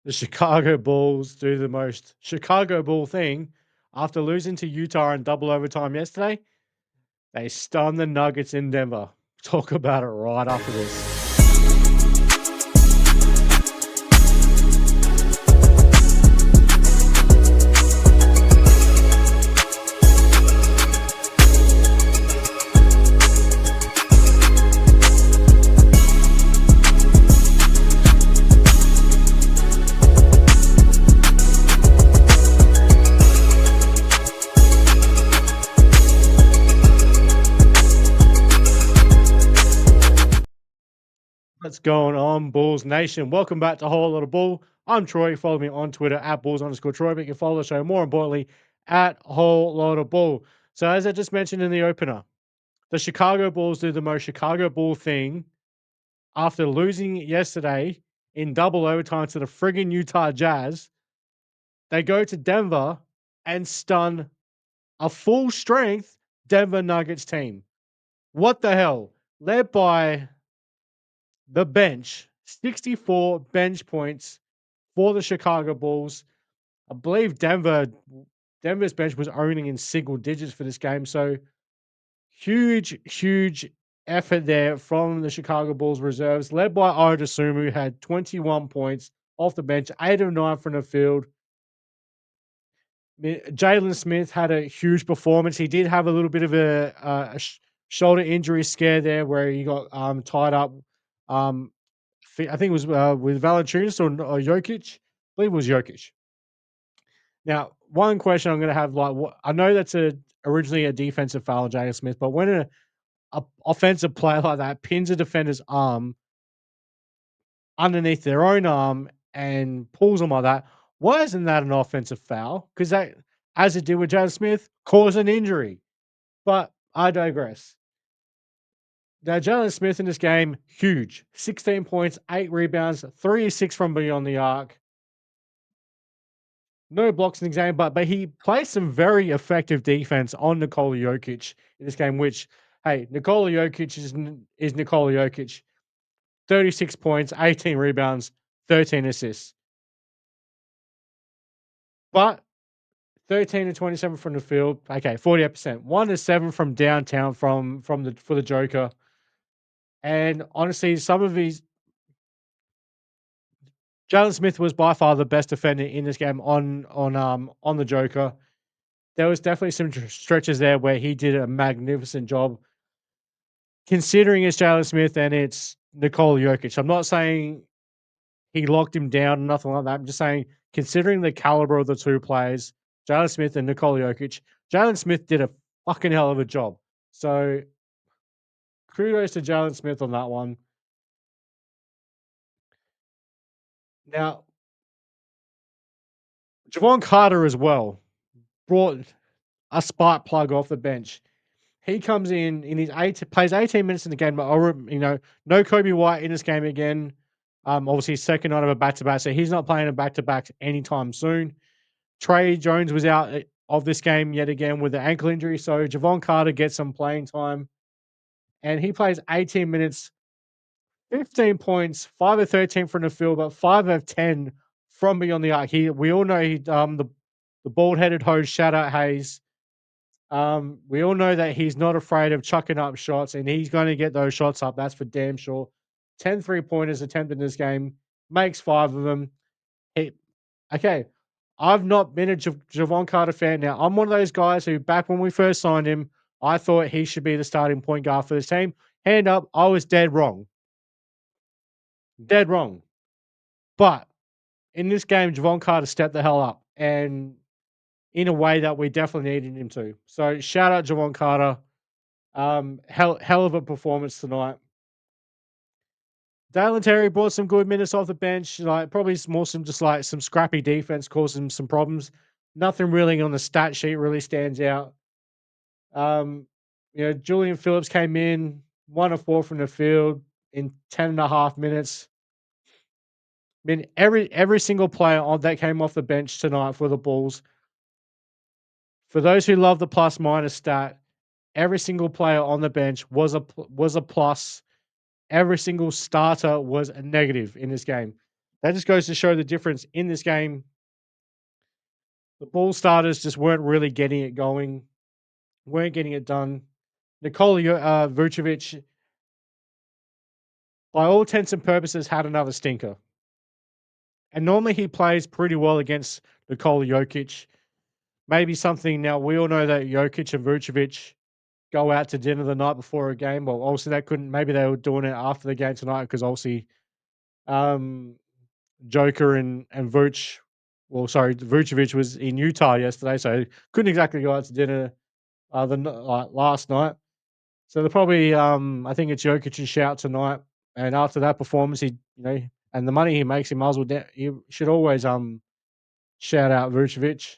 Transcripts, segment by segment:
The Chicago Bulls do the most Chicago Bull thing after losing to Utah in double overtime yesterday. They stun the Nuggets in Denver. Talk about it right after this. What's going on, Bulls Nation? Welcome back to Whole Lotta Bull. I'm Troy. Follow me on Twitter at Bulls_Troy. But you can follow the show, more importantly, at Whole Lotta Bull. So, as I just mentioned in the opener, the Chicago Bulls do the most Chicago Bull thing after losing yesterday in double overtime to the friggin' Utah Jazz. They go to Denver and stun a full strength Denver Nuggets team. What the hell? Led by the bench, 64 bench points for the Chicago Bulls. I believe Denver's bench was owning in single digits for this game. So huge effort there from the Chicago Bulls reserves, led by Ayo Dosunmu, who had 21 points off the bench, 8 of 9 from the field. Jalen Smith had a huge performance. He did have a little bit of a shoulder injury scare there where he got tied up. I think it was with Valanciunas or Jokic. I believe it was Jokic. Now, one question I'm going to have, like, what I know that's originally a defensive foul, Jalen Smith, but when a offensive player like that pins a defender's arm underneath their own arm and pulls them like that, why isn't that an offensive foul? Because that, as it did with Jalen Smith, caused an injury. But I digress. Now, Jalen Smith in this game, huge. 16 points, 8 rebounds, 3 of 6 from beyond the arc. No blocks in the game, but he played some very effective defense on Nikola Jokic in this game, which, hey, Nikola Jokic is Nikola Jokic. 36 points, 18 rebounds, 13 assists. But 13 to 27 from the field. Okay, 48%. 1 to 7 from downtown for the Joker. And honestly, some of these Jalen Smith was by far the best defender in this game on the Joker. There was definitely some stretches there where he did a magnificent job. Considering it's Jalen Smith and it's Nikola Jokic, I'm not saying he locked him down or nothing like that. I'm just saying, considering the caliber of the two players, Jalen Smith and Nikola Jokic, Jalen Smith did a fucking hell of a job. So kudos to Jalen Smith on that one. Now, Javon Carter as well brought a spark plug off the bench. He comes in his plays 18 minutes in the game, but no Coby White in this game again. Obviously second night of a back-to-back, so he's not playing a back-to-back anytime soon. Tre Jones was out of this game yet again with an ankle injury, so Javon Carter gets some playing time, and he plays 18 minutes, 15 points, 5 of 13 from the field, but 5 of 10 from beyond the arc. We all know the bald-headed host, shout out Hayes. We all know that he's not afraid of chucking up shots, and he's going to get those shots up. That's for damn sure. 10 3-pointers attempted in this game, makes 5 of them. Okay, I've not been a Javon Carter fan. Now, I'm one of those guys who, back when we first signed him, I thought he should be the starting point guard for this team. Hand up, I was dead wrong. Dead wrong. But in this game, Javon Carter stepped the hell up, and in a way that we definitely needed him to. So shout out Javon Carter. Hell of a performance tonight. Dalen Terry brought some good minutes off the bench. Like, probably more some scrappy defense caused him some problems. Nothing really on the stat sheet really stands out. Julian Phillips came in 1 of 4 from the field in 10.5 minutes. I mean, every single player that came off the bench tonight for the Bulls. For those who love the plus minus stat, every single player on the bench was a plus. Every single starter was a negative in this game. That just goes to show the difference in this game. The ball starters just weren't really getting it going, weren't getting it done. Nikola Vucevic, by all intents and purposes, had another stinker. And normally he plays pretty well against Nikola Jokic. Maybe something now we all know that Jokic and Vucevic go out to dinner the night before a game. Well, obviously that couldn't. Maybe they were doing it after the game tonight because obviously um, Joker and Vuce. Well, sorry, Vucevic was in Utah yesterday, so couldn't exactly go out to dinner last night. So they're probably, I think it's Jokic's shout tonight, and after that performance, and the money he makes, he might as well. He should always shout out Vucevic.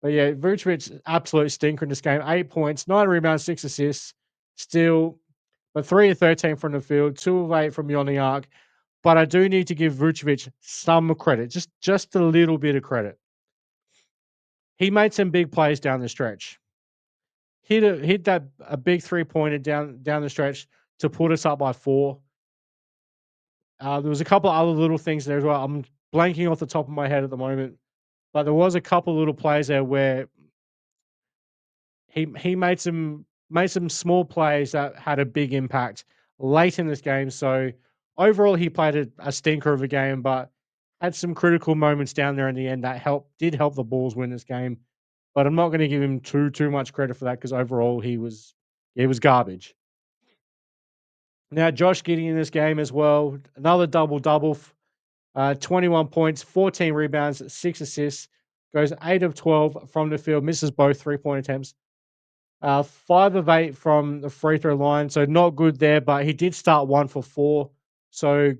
But yeah, Vucevic absolute stinker in this game. 8 points, 9 rebounds, 6 assists, still, but 3 of 13 from the field, 2 of 8 from beyond the arc. But I do need to give Vucevic some credit, just a little bit of credit. He made some big plays down the stretch. Hit that a big 3-pointer down the stretch to put us up by 4. There was a couple of other little things there as well. I'm blanking off the top of my head at the moment, but there was a couple little plays there where he made some small plays that had a big impact late in this game. So overall, he played a stinker of a game, but had some critical moments down there in the end that did help the Bulls win this game. But I'm not going to give him too much credit for that because overall he was garbage. Now Josh Giddey in this game as well, another double double, 21 points, 14 rebounds, 6 assists, goes 8 of 12 from the field, misses both 3-point attempts. 5 of 8 from the free throw line, so not good there, but he did start 1 for 4. So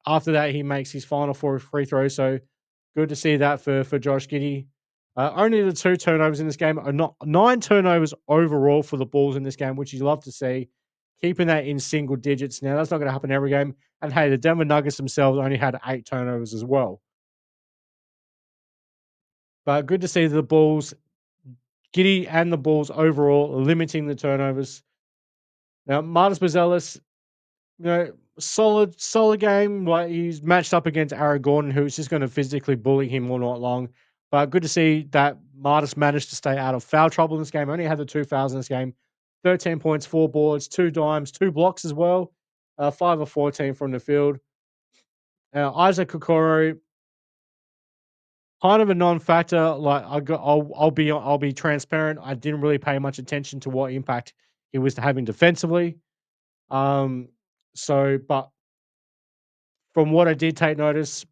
after that, he makes his final 4 free throws. So good to see that for Josh Giddey. Only the 2 turnovers in this game are not 9 turnovers overall for the Bulls in this game, which you love to see. Keeping that in single digits. Now that's not going to happen every game. And hey, the Denver Nuggets themselves only had 8 turnovers as well. But good to see the Bulls, Giddey and the Bulls overall limiting the turnovers. Now, Marcus Buzelis, solid game. Like he's matched up against Aaron Gordon, who's just going to physically bully him all night long. But good to see that Martis managed to stay out of foul trouble in this game. Only had the 2 fouls in this game. 13 points, 4 boards, 2 dimes, 2 blocks as well. 5 of 14 from the field. Isaac Okoro, kind of a non-factor. Like I'll be transparent. I didn't really pay much attention to what impact he was having defensively. But from what I did take notice,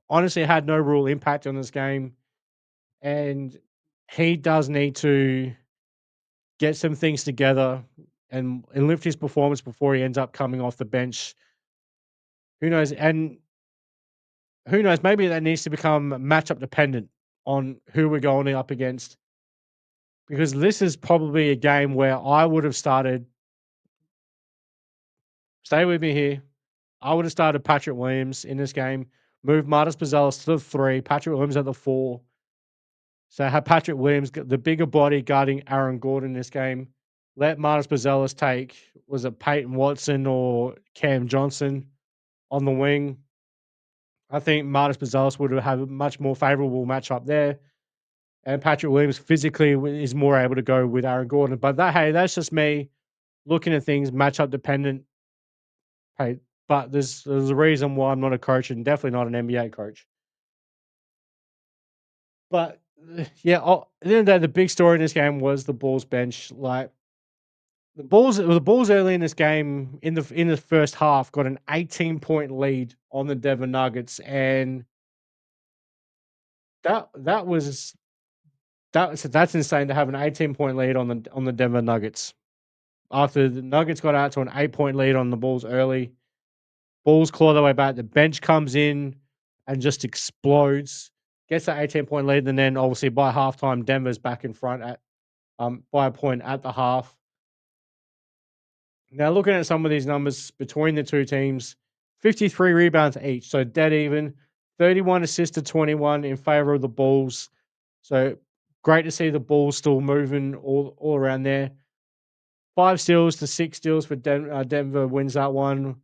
honestly, it had no real impact on this game, and he does need to get some things together and lift his performance before he ends up coming off the bench. Who knows? And who knows? Maybe that needs to become matchup dependent on who we're going up against, because this is probably a game where I would have started. Stay with me here. I would have started Patrick Williams in this game. Move Martis Buzelis to the 3, Patrick Williams at the 4. So have Patrick Williams, the bigger body, guarding Aaron Gordon in this game. Let Martis Buzelis take, was it Peyton Watson or Cam Johnson on the wing? I think Martis Buzelis would have a much more favorable matchup there. And Patrick Williams physically is more able to go with Aaron Gordon. But that's just me looking at things matchup dependent. Hey, but there's a reason why I'm not a coach and definitely not an NBA coach. But yeah, at the end of the day, the big story in this game was the Bulls bench. Like the Bulls early in this game in the first half got an 18-point lead on the Denver Nuggets, and that's insane to have an 18-point lead on the Denver Nuggets after the Nuggets got out to an 8-point lead on the Bulls early. Bulls claw their way back. The bench comes in and just explodes, gets that 18-point lead, and then obviously by halftime, Denver's back in front at by a point at the half. Now, looking at some of these numbers between the two teams, 53 rebounds each, so dead even. 31 assists to 21 in favor of the Bulls. So great to see the Bulls still moving all around there. 5 steals to 6 steals for Denver wins that one.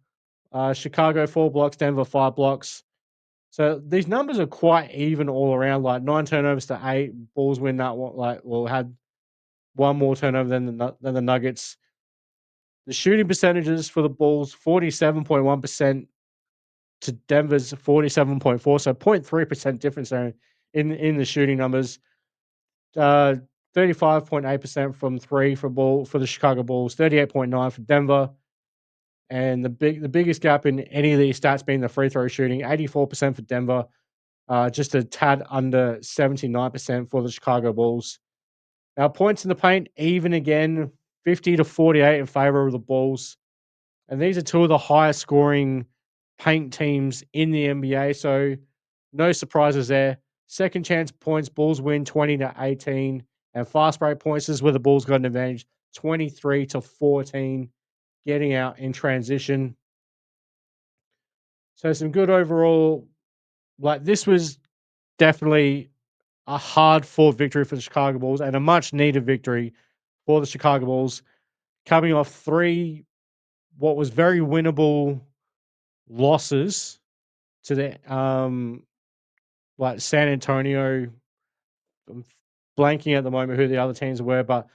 Chicago 4 blocks, Denver 5 blocks. So these numbers are quite even all around, like 9 turnovers to 8. Bulls win that one, like, well, had one more turnover than than the Nuggets. The shooting percentages for the Bulls 47.1% to Denver's 47.4, so 0.3% difference there in the shooting numbers. Uh, 35.8% from three for the Chicago Bulls, 38.9 for Denver, and the biggest gap in any of these stats being the free throw shooting, 84% for Denver, just a tad under 79% for the Chicago Bulls. Now points in the paint, even again, 50 to 48 in favor of the Bulls. And these are two of the highest scoring paint teams in the NBA. So no surprises there. Second chance points, Bulls win 20 to 18. And fast break points is where the Bulls got an advantage, 23 to 14, getting out in transition. So some good overall. Like this was definitely a hard fought victory for the Chicago Bulls and a much needed victory for the Chicago Bulls, coming off three what was very winnable losses to the like San Antonio. I'm blanking at the moment who the other teams were, but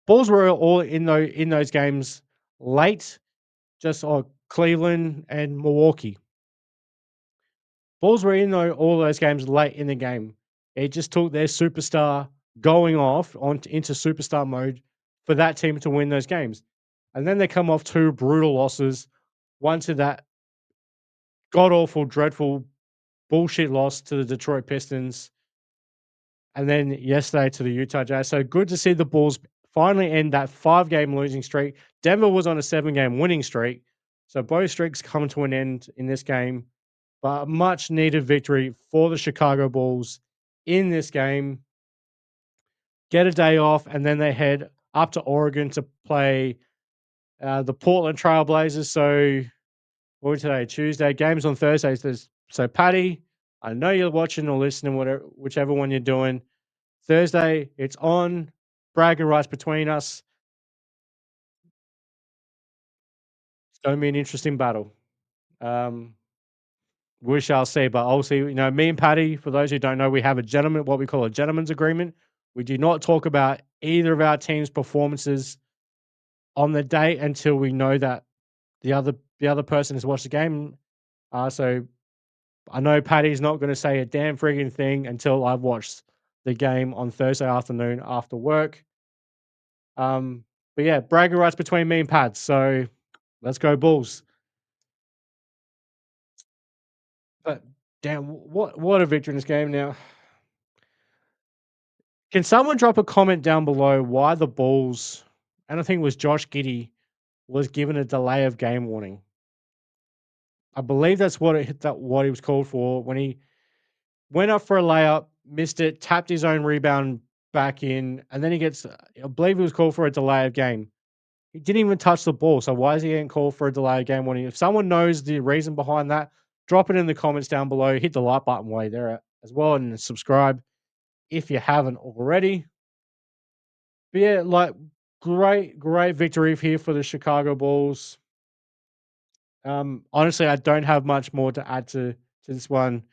Bulls were all in those games late, just Cleveland and Milwaukee. Bulls were in all those games late in the game. It just took their superstar going off into superstar mode for that team to win those games. And then they come off two brutal losses, one to that god awful, dreadful bullshit loss to the Detroit Pistons, and then yesterday to the Utah Jazz. So good to see the Bulls finally end that 5-game losing streak. Denver was on a 7-game winning streak. So both streaks come to an end in this game. But a much needed victory for the Chicago Bulls in this game. Get a day off, and then they head up to Oregon to play the Portland Trail Blazers. So what was today? Tuesday. Games on Thursdays. So Patty, I know you're watching or listening, whatever, whichever one you're doing. Thursday, it's on. Bragging rights between us. It's going to be an interesting battle. Um, we shall see. But obviously, me and Patty, for those who don't know, we have what we call a gentleman's agreement. We do not talk about either of our team's performances on the day until we know that the other person has watched the game. So I know Patty's not going to say a damn frigging thing until I've watched the game on Thursday afternoon after work. But yeah, bragging rights between me and Pat. So let's go Bulls. But damn, what a victory in this game now. Can someone drop a comment down below why the Bulls, and I think it was Josh Giddey, was given a delay of game warning? I believe that's what he was called for when he went up for a layup, missed it, tapped his own rebound back in, and then he gets. I believe he was called for a delay of game. He didn't even touch the ball, so why is he getting called for a delay of game warning? If someone knows the reason behind that, drop it in the comments down below. Hit the like button while you're there as well, and subscribe if you haven't already. But yeah, like great victory here for the Chicago Bulls. Honestly, I don't have much more to add to this one.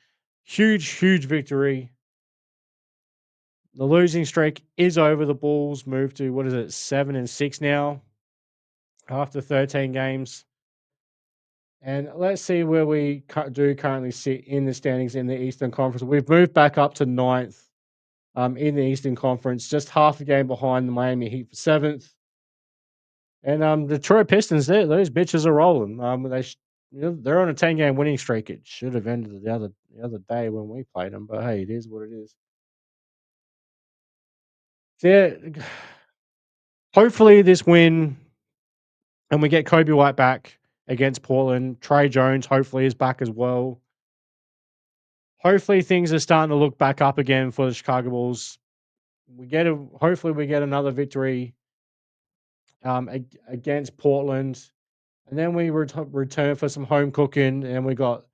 Huge victory. The losing streak is over. The Bulls moved to what is it, 7-6 now after 13 games. And let's see where we do currently sit in the standings in the Eastern Conference. We've moved back up to ninth in the Eastern Conference, just half a game behind the Miami Heat for seventh. And the Detroit Pistons, those bitches are rolling. They're on a 10-game winning streak. It should have ended the other day when we played them, but hey, it is what it is. So yeah, hopefully this win, and we get Coby White back against Portland. Tre Jones hopefully is back as well. Hopefully things are starting to look back up again for the Chicago Bulls. Hopefully we get another victory against Portland, and then we return for some home cooking, and we got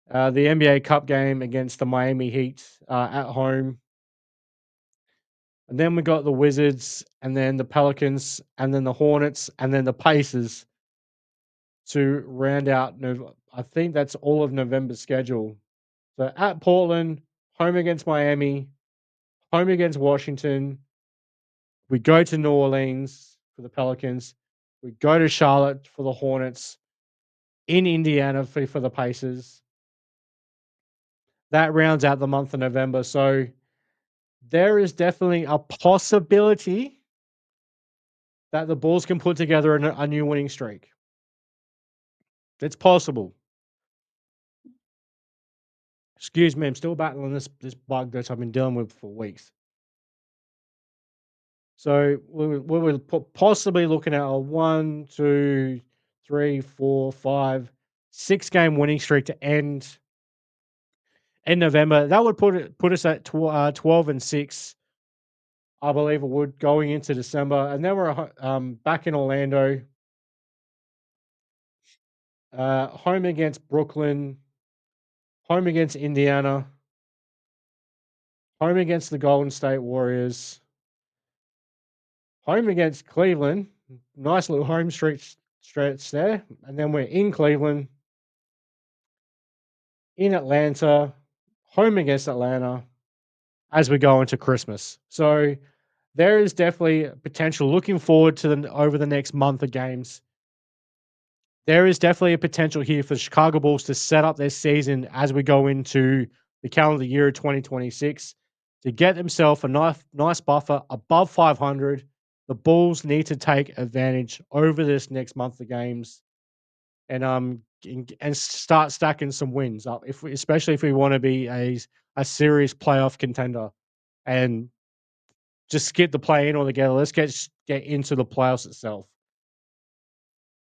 the NBA Cup game against the Miami Heat at home. And then we got the Wizards, and then the Pelicans, and then the Hornets, and then the Pacers to round out. I think that's all of November's schedule. So at Portland, home against Miami, home against Washington. We go to New Orleans for the Pelicans. We go to Charlotte for the Hornets. In Indiana for the Pacers. That rounds out the month of November. So there is definitely a possibility that the Bulls can put together a new winning streak. It's possible. Excuse me, I'm still battling this bug that I've been dealing with for weeks. So we're possibly looking at a 1, 2, 3, 4, 5, 6 game winning streak to end in November. That would put us at 12-6. I believe it would going into December, and then we're back in Orlando, home against Brooklyn, home against Indiana, home against the Golden State Warriors, home against Cleveland. Nice little home stretch there, and then we're in Cleveland, in Atlanta, home against Atlanta as we go into Christmas. So there is definitely potential. Looking forward to over the next month of games. There is definitely a potential here for the Chicago Bulls to set up their season as we go into the calendar year of 2026 to get themselves a nice buffer above 500. The Bulls need to take advantage over this next month of games and start stacking some wins up, especially if we want to be a serious playoff contender and just skip the play in altogether. Let's get into the playoffs itself.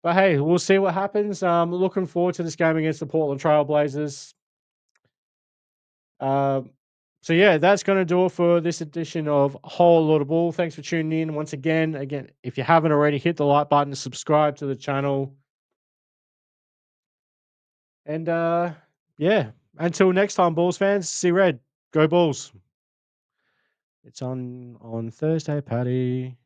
But hey, we'll see what happens. Looking forward to this game against the Portland Trail Blazers. Um, so yeah, that's going to do it for this edition of Whole Lotta Bull. Thanks for tuning in once again. Again, if you haven't already, hit the like button, subscribe to the channel, and yeah. Until next time, Bulls fans. See red. Go Bulls. It's on Thursday, Paddy.